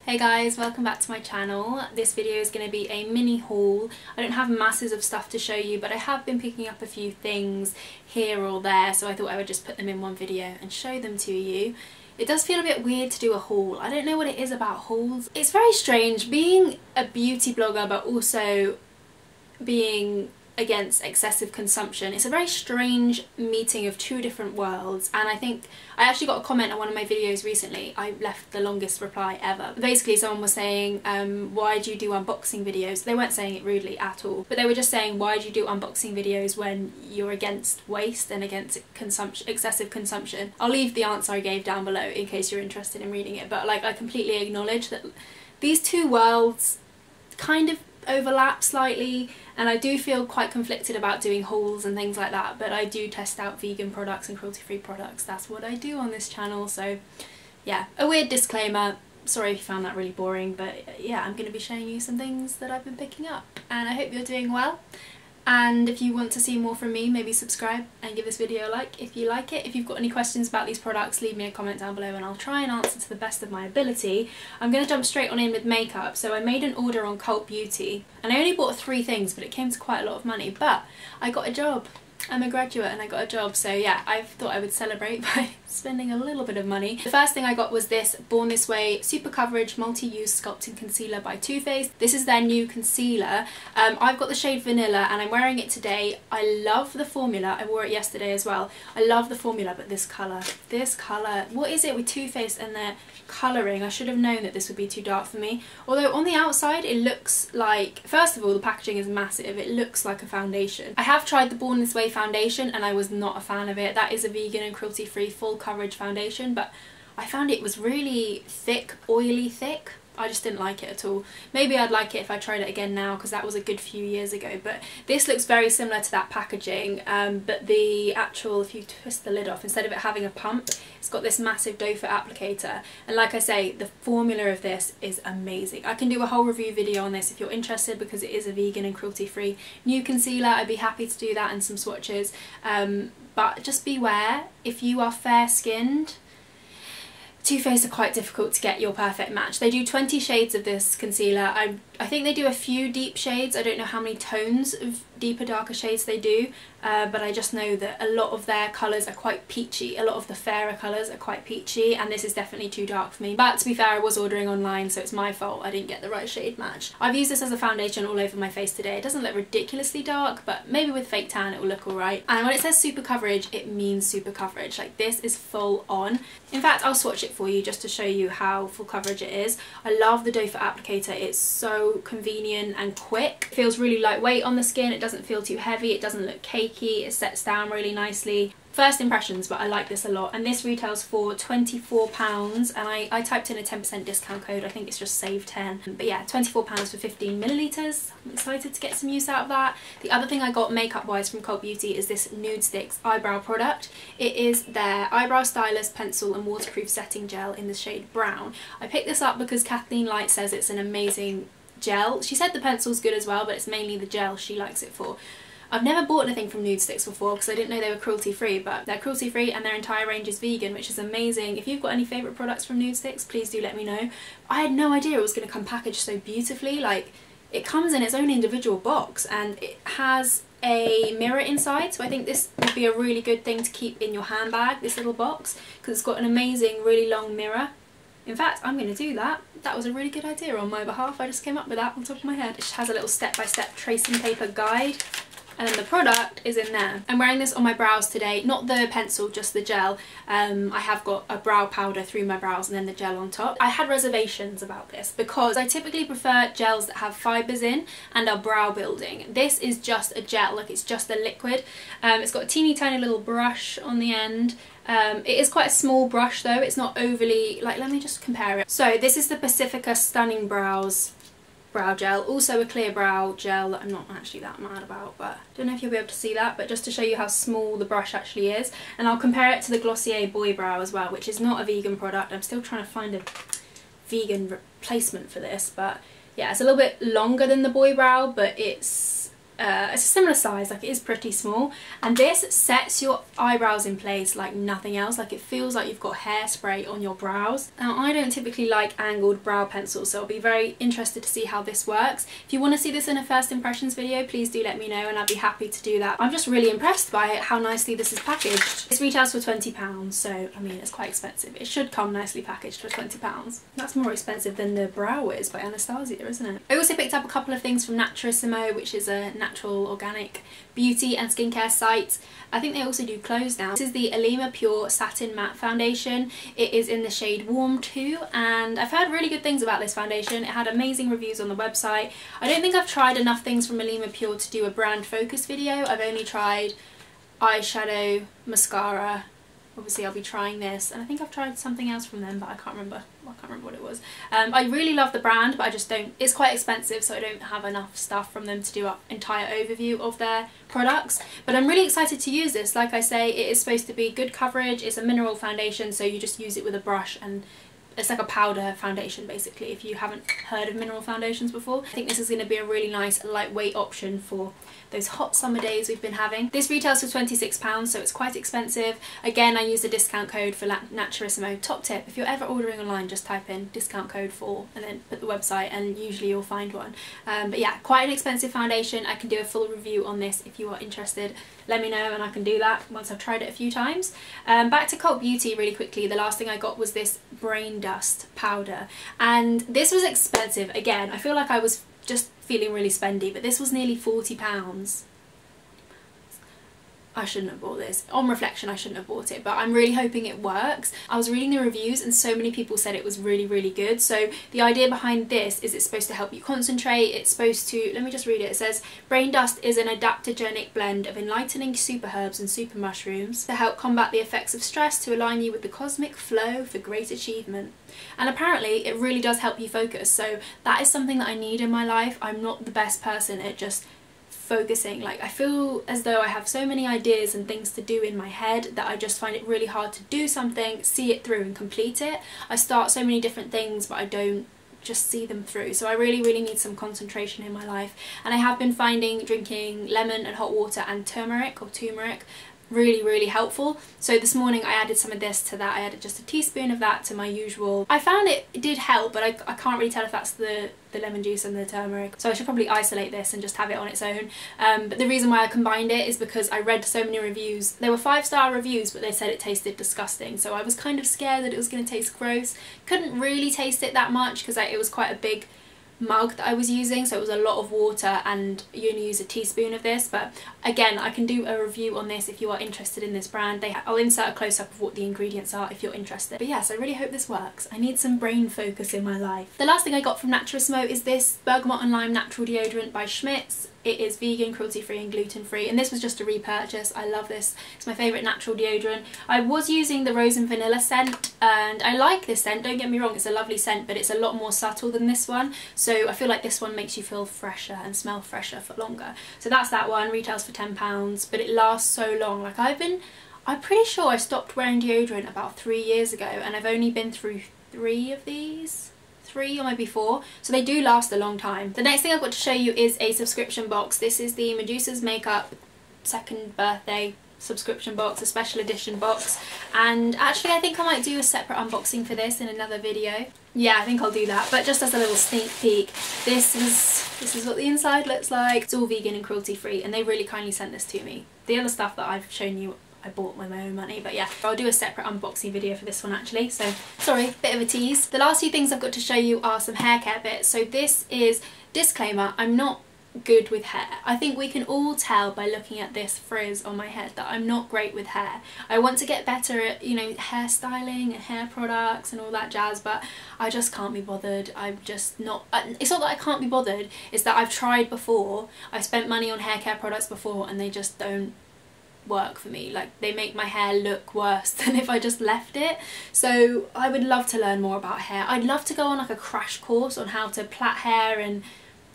Hey guys, welcome back to my channel. This video is going to be a mini haul. I don't have masses of stuff to show you, but I have been picking up a few things here or there, so I thought I would just put them in one video and show them to you. It does feel a bit weird to do a haul. I don't know what it is about hauls. It's very strange being a beauty blogger but also being against excessive consumption. It's a very strange meeting of two different worlds, and I think I actually got a comment on one of my videos recently. I left the longest reply ever. Basically someone was saying why do you do unboxing videos? They weren't saying it rudely at all, but they were just saying why do you do unboxing videos when you're against waste and against excessive consumption. I'll leave the answer I gave down below in case you're interested in reading it, but like I completely acknowledge that these two worlds kind of overlap slightly, and I do feel quite conflicted about doing hauls and things like that, but I do test out vegan products and cruelty-free products. That's what I do on this channel, so yeah, a weird disclaimer. Sorry if you found that really boring, but yeah, I'm going to be showing you some things that I've been picking up, and I hope you're doing well. And if you want to see more from me, maybe subscribe and give this video a like if you like it. If you've got any questions about these products, leave me a comment down below and I'll try and answer to the best of my ability. I'm going to jump straight on in with makeup. So I made an order on Cult Beauty and I only bought 3 things, but it came to quite a lot of money. But I got a job. I'm a graduate and I got a job, so yeah, I thought I would celebrate by spending a little bit of money. The first thing I got was this Born This Way Super Coverage Multi-Use Sculpting Concealer by Too Faced. This is their new concealer. I've got the shade Vanilla and I'm wearing it today. I love the formula. I wore it yesterday as well. I love the formula, but this colour, what is it with Too Faced and their colouring? I should have known that this would be too dark for me. Although on the outside it looks like, first of all, the packaging is massive. It looks like a foundation. I have tried the Born This Way foundation and I was not a fan of it. That is a vegan and cruelty free full coverage foundation, but I found it was really thick, oily thick. I just didn't like it at all. Maybe I'd like it if I tried it again now, because that was a good few years ago, but this looks very similar to that packaging, but the actual, if you twist the lid off, instead of it having a pump, it's got this massive doe foot applicator, and like I say, the formula of this is amazing. I can do a whole review video on this if you're interested, because it is a vegan and cruelty free new concealer. I'd be happy to do that and some swatches, but just beware, if you are fair skinned, Too Faced are quite difficult to get your perfect match. They do 20 shades of this concealer. I think they do a few deep shades. I don't know how many tones of deeper, darker shades they do, but I just know that a lot of their colours are quite peachy. A lot of the fairer colours are quite peachy, and this is definitely too dark for me. But to be fair, I was ordering online, so it's my fault I didn't get the right shade match. I've used this as a foundation all over my face today. It doesn't look ridiculously dark, but maybe with fake tan it will look alright. And when it says super coverage, it means super coverage. Like, this is full on. In fact, I'll swatch it for you just to show you how full coverage it is. I love the doe foot applicator. It's so convenient and quick. It feels really lightweight on the skin. It doesn't feel too heavy. It doesn't look cakey. It sets down really nicely. First impressions, but I like this a lot, and this retails for £24, and I typed in a 10% discount code. I think it's just save 10, but yeah, £24 for 15 millilitres. I'm excited to get some use out of that. The other thing I got makeup wise from Cult Beauty is this Nudestix eyebrow product. It is their eyebrow stylus, pencil and waterproof setting gel in the shade brown. I picked this up because Kathleen Light says it's an amazing gel. She said the pencil's good as well, but it's mainly the gel she likes it for. I've never bought anything from Nudestix before because I didn't know they were cruelty free, but they're cruelty free and their entire range is vegan, which is amazing. If you've got any favourite products from Nudestix, please do let me know. I had no idea it was going to come packaged so beautifully. Like, it comes in its own individual box and it has a mirror inside, so I think this would be a really good thing to keep in your handbag, this little box, because it's got an amazing really long mirror. In fact, I'm going to do that. That was a really good idea on my behalf. I just came up with that on top of my head. It just has a little step-by-step tracing paper guide, and then the product is in there. I'm wearing this on my brows today, not the pencil, just the gel. I have got a brow powder through my brows and then the gel on top. I had reservations about this because I typically prefer gels that have fibres in and are brow building. This is just a gel, like it's just a liquid. It's got a teeny tiny little brush on the end. It is quite a small brush though, it's not overly, like, let me just compare it. So this is the Pacifica Stunning Brows brow gel, also a clear brow gel that I'm not actually that mad about, but I don't know if you'll be able to see that, but just to show you how small the brush actually is. And I'll compare it to the Glossier Boy Brow as well, which is not a vegan product. I'm still trying to find a vegan replacement for this, but yeah, it's a little bit longer than the Boy Brow, but it's it's a similar size, like it is pretty small, and this sets your eyebrows in place like nothing else. Like it feels like you've got hairspray on your brows. Now I don't typically like angled brow pencils, so I'll be very interested to see how this works. If you want to see this in a first impressions video, please do let me know and I'd be happy to do that. I'm just really impressed by it, how nicely this is packaged. This retails for £20, so I mean it's quite expensive. It should come nicely packaged for £20. That's more expensive than the Brow Wiz by Anastasia, isn't it? I also picked up a couple of things from Naturissimo, which is a natural organic beauty and skincare site. I think they also do clothes now. This is the Alima Pure Satin Matte Foundation. It is in the shade Warm 2 and I've heard really good things about this foundation. It had amazing reviews on the website. I don't think I've tried enough things from Alima Pure to do a brand focus video. I've only tried eyeshadow, mascara. Obviously I'll be trying this, and I think I've tried something else from them but I can't remember what it was. I really love the brand, but I just don't, it's quite expensive, so I don't have enough stuff from them to do an entire overview of their products. But I'm really excited to use this. Like I say, it is supposed to be good coverage. It's a mineral foundation, so you just use it with a brush and it's like a powder foundation basically, if you haven't heard of mineral foundations before. I think this is going to be a really nice lightweight option for those hot summer days we've been having. This retails for £26, so it's quite expensive. Again, I used a discount code for Naturissimo. Top tip, if you're ever ordering online, just type in discount code for and then put the website and usually you'll find one. But yeah, quite an expensive foundation. I can do a full review on this if you are interested. Let me know and I can do that once I've tried it a few times. Back to Cult Beauty really quickly. The last thing I got was this Brain Dust powder, and this was expensive. Again, I feel like I was just feeling really spendy, but this was nearly £40. I shouldn't have bought this. On reflection, I shouldn't have bought it, but I'm really hoping it works. I was reading the reviews and so many people said it was really, really good. So the idea behind this is it's supposed to help you concentrate. It's supposed to, let me just read it. It says, Brain Dust is an adaptogenic blend of enlightening super herbs and super mushrooms to help combat the effects of stress, to align you with the cosmic flow for great achievement. And apparently it really does help you focus. So that is something that I need in my life. I'm not the best person at just focusing. Like, I feel as though I have so many ideas and things to do in my head that I just find it really hard to do something, see it through and complete it. I start so many different things but I don't just see them through, so I really need some concentration in my life. And I have been finding drinking lemon and hot water and turmeric really helpful. So this morning I added some of this to that. I added just a teaspoon of that to my usual. I found it did help, but I can't really tell if that's the lemon juice and the turmeric, so I should probably isolate this and just have it on its own. But the reason why I combined it is because I read so many reviews. There were 5-star reviews, but they said it tasted disgusting, so I was kind of scared that it was going to taste gross. Couldn't really taste it that much because it was quite a big mug that I was using, so it was a lot of water, and you only use a teaspoon of this. But again, I can do a review on this if you are interested in this brand. I'll insert a close-up of what the ingredients are if you're interested. But yes, I really hope this works. I need some brain focus in my life. The last thing I got from Naturissimo is this Bergamot and Lime Natural Deodorant by Schmidt's. It is vegan, cruelty-free and gluten-free, and this was just a repurchase. I love this. It's my favourite natural deodorant. I was using the Rose and Vanilla scent, and I like this scent, don't get me wrong, it's a lovely scent, but it's a lot more subtle than this one, so I feel like this one makes you feel fresher and smell fresher for longer. So that's that one, retails for £10, but it lasts so long. Like, I'm pretty sure I stopped wearing deodorant about 3 years ago, and I've only been through 3 of these. 3 or maybe 4, so they do last a long time. The next thing I've got to show you is a subscription box. This is the Medusa's Makeup 2nd birthday subscription box, a special edition box, and actually I think I might do a separate unboxing for this in another video. Yeah, I think I'll do that, but just as a little sneak peek, this is what the inside looks like. It's all vegan and cruelty free, and they really kindly sent this to me. The other stuff that I've shown you I bought with my own money, but yeah, I'll do a separate unboxing video for this one actually, so sorry, bit of a tease. The last few things I've got to show you are some hair care bits. So this is, disclaimer, I'm not good with hair. I think we can all tell by looking at this frizz on my head that I'm not great with hair. I want to get better at, you know, hairstyling and hair products and all that jazz, but I just can't be bothered. I'm just not, it's not that I can't be bothered, it's that I've tried before. I've spent money on hair care products before and they just don't work for me. Like, they make my hair look worse than if I just left it. So I would love to learn more about hair. I'd love to go on like a crash course on how to plait hair and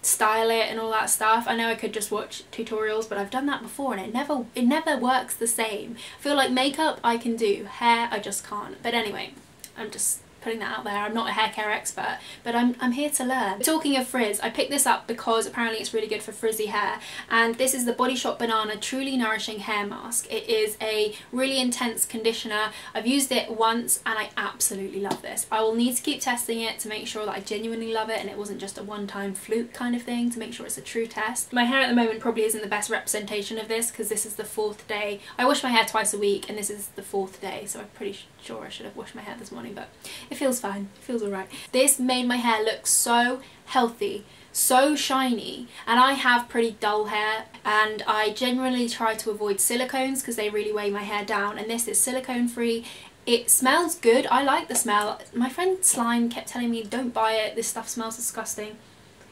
style it and all that stuff. I know I could just watch tutorials, but I've done that before and it never works the same. I feel like makeup I can do, hair I just can't. But anyway, I'm just putting that out there. I'm not a hair care expert, but I'm here to learn. Talking of frizz, I picked this up because apparently it's really good for frizzy hair, and this is the Body Shop Banana Truly Nourishing Hair Mask. It is a really intense conditioner. I've used it once and I absolutely love this. I will need to keep testing it to make sure that I genuinely love it and it wasn't just a one-time fluke kind of thing, to make sure it's a true test. My hair at the moment probably isn't the best representation of this because this is the 4th day. I wash my hair twice a week and this is the 4th day, so I'm pretty sure I should have washed my hair this morning, but it feels fine. It feels alright. This made my hair look so healthy, so shiny, and I have pretty dull hair and I generally try to avoid silicones because they really weigh my hair down, and this is silicone free. It smells good. I like the smell. My friend Slime kept telling me don't buy it, this stuff smells disgusting.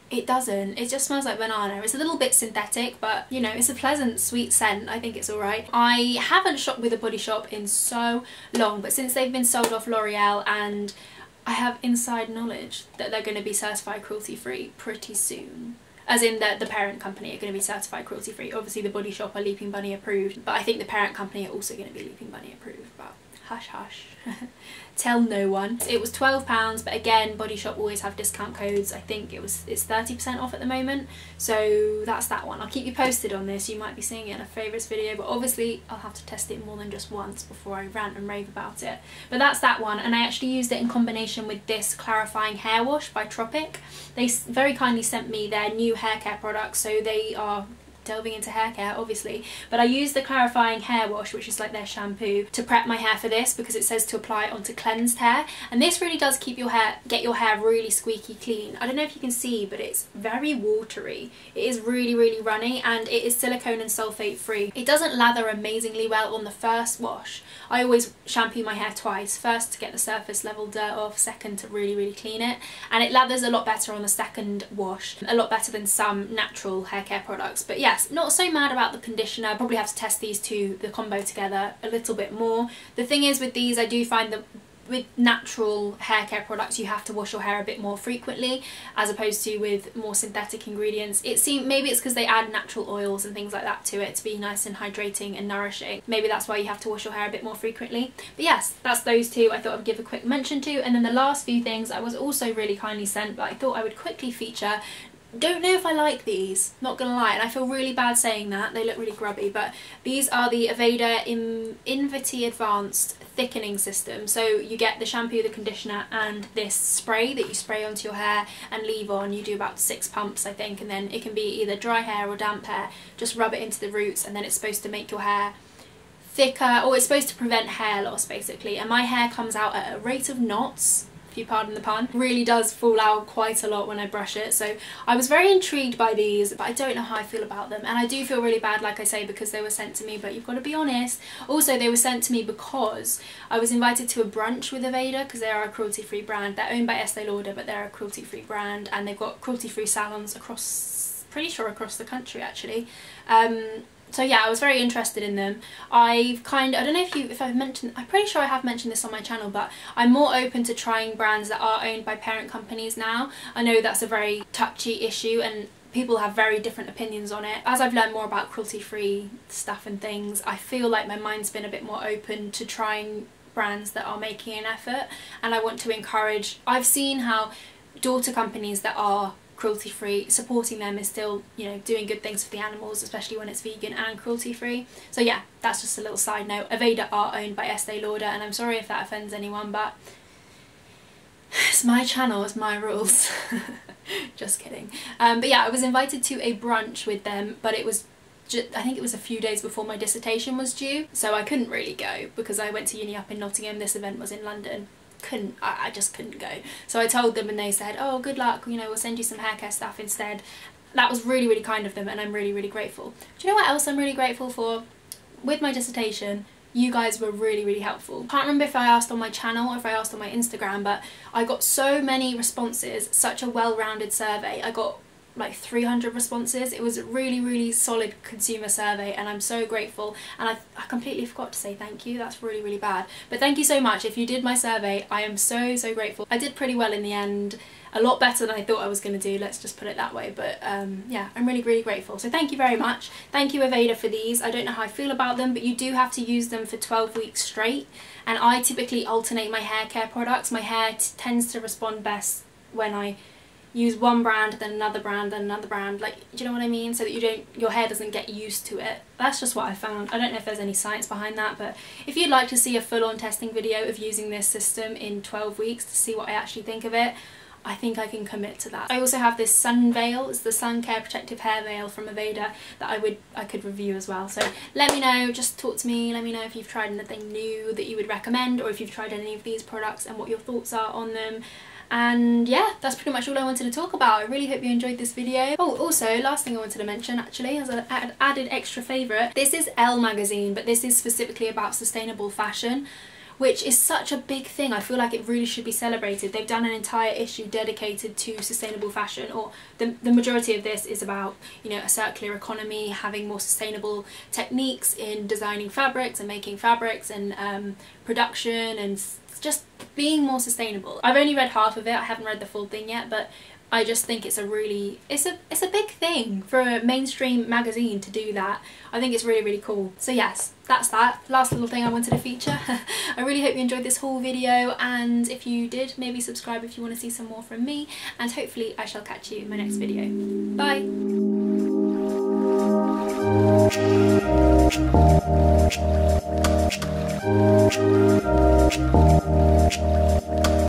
It doesn't. It just smells like banana. It's a little bit synthetic, but you know, it's a pleasant sweet scent. I think it's alright. I haven't shopped with a Body Shop in so long, but since they've been sold off L'Oreal, and I have inside knowledge that they're going to be certified cruelty free pretty soon. As in the parent company are going to be certified cruelty free. Obviously the Body Shop are Leaping Bunny approved, but I think the parent company are also going to be Leaping Bunny approved, but hush hush. Tell no one. It was £12, but again, Body Shop always have discount codes. I think it's 30% off at the moment, so that's that one. I'll keep you posted on this. You might be seeing it in a favourites video, but obviously I'll have to test it more than just once before I rant and rave about it. But that's that one, and I actually used it in combination with this clarifying hair wash by Tropic. They very kindly sent me their new hair care products, so they are delving into hair care obviously, but I used the clarifying hair wash, which is like their shampoo, to prep my hair for this because it says to apply it onto cleansed hair, and this really does keep your hair, get your hair really squeaky clean. I don't know if you can see, but it's very watery. It is really runny, and it is silicone and sulfate free. It doesn't lather amazingly well on the first wash. I always shampoo my hair twice, first to get the surface level dirt off, second to really clean it, and it lathers a lot better on the second wash, a lot better than some natural hair care products. But yes, not so mad about the conditioner. I probably have to test these two, the combo together, a little bit more. The thing is with these, I do find that with natural hair care products you have to wash your hair a bit more frequently as opposed to with more synthetic ingredients. It seems maybe it's because they add natural oils and things like that to it to be nice and hydrating and nourishing. Maybe that's why you have to wash your hair a bit more frequently. But yes, that's those two I thought I would give a quick mention to. And then the last few things I was also really kindly sent, but I thought I would quickly feature. Don't know if I like these, not gonna lie, and I feel really bad saying that, they look really grubby, but these are the Aveda Inviti Advanced Thickening System. So you get the shampoo, the conditioner, and this spray that you spray onto your hair and leave on. You do about 6 pumps I think, and then it can be either dry hair or damp hair. Just rub it into the roots, and then it's supposed to make your hair thicker, or it's supposed to prevent hair loss basically. And my hair comes out at a rate of knots, if you pardon the pun. It really does fall out quite a lot when I brush it, so I was very intrigued by these, but I don't know how I feel about them, and I do feel really bad, like I say, because they were sent to me, but you've got to be honest. Also, they were sent to me because I was invited to a brunch with Aveda, because they are a cruelty-free brand. They're owned by Estee Lauder, but they're a cruelty-free brand, and they've got cruelty-free salons across, pretty sure across the country actually. So yeah, I was very interested in them. I don't know if I've mentioned, I'm pretty sure I have mentioned this on my channel, but I'm more open to trying brands that are owned by parent companies now. I know that's a very touchy issue and people have very different opinions on it. As I've learned more about cruelty-free stuff and things, I feel like my mind's been a bit more open to trying brands that are making an effort, and I want to encourage. I've seen how daughter companies that are cruelty-free, supporting them is still, you know, doing good things for the animals, especially when it's vegan and cruelty-free. So yeah, that's just a little side note. Aveda are owned by Estee Lauder, and I'm sorry if that offends anyone, but it's my channel, it's my rules. Just kidding. But yeah, I was invited to a brunch with them, but it was I think it was a few days before my dissertation was due, so I couldn't really go because I went to uni up in Nottingham. This event was in London. I just couldn't go. So I told them and they said, oh, good luck, you know, we'll send you some hair care stuff instead. That was really kind of them, and I'm really grateful. Do you know what else I'm really grateful for? With my dissertation, you guys were really helpful. I can't remember if I asked on my channel or if I asked on my Instagram, but I got so many responses, such a well-rounded survey. I got like 300 responses. It was a really solid consumer survey, and I'm so grateful. And I completely forgot to say thank you. That's really bad, but thank you so much. If you did my survey, I am so grateful. I did pretty well in the end, a lot better than I thought I was going to do, let's just put it that way. But yeah, I'm really grateful, so thank you very much. Thank you Aveda for these. I don't know how I feel about them, but you do have to use them for 12 weeks straight, and I typically alternate my hair care products. My hair tends to respond best when I use one brand, then another brand, then another brand, like, do you know what I mean? So that your hair doesn't get used to it. That's just what I found. I don't know if there's any science behind that, but if you'd like to see a full-on testing video of using this system in 12 weeks to see what I actually think of it, I think I can commit to that. I also have this sun veil. It's the Sun Care Protective Hair Veil from Aveda that I could review as well. So let me know, just talk to me, let me know if you've tried anything new that you would recommend, or if you've tried any of these products and what your thoughts are on them. And yeah, that's pretty much all I wanted to talk about. I really hope you enjoyed this video. Oh, also, last thing I wanted to mention actually, as an added extra favourite, this is Elle magazine, but this is specifically about sustainable fashion, which is such a big thing. I feel like it really should be celebrated. They've done an entire issue dedicated to sustainable fashion, or the majority of this is about, you know, a circular economy, having more sustainable techniques in designing fabrics and making fabrics, and production, and just being more sustainable. I've only read half of it, I haven't read the full thing yet, but I just think it's a big thing for a mainstream magazine to do that. I think it's really cool. So yes, that's that. Last little thing I wanted to feature. I really hope you enjoyed this whole video, and if you did, maybe subscribe if you want to see some more from me, and hopefully I shall catch you in my next video. Bye!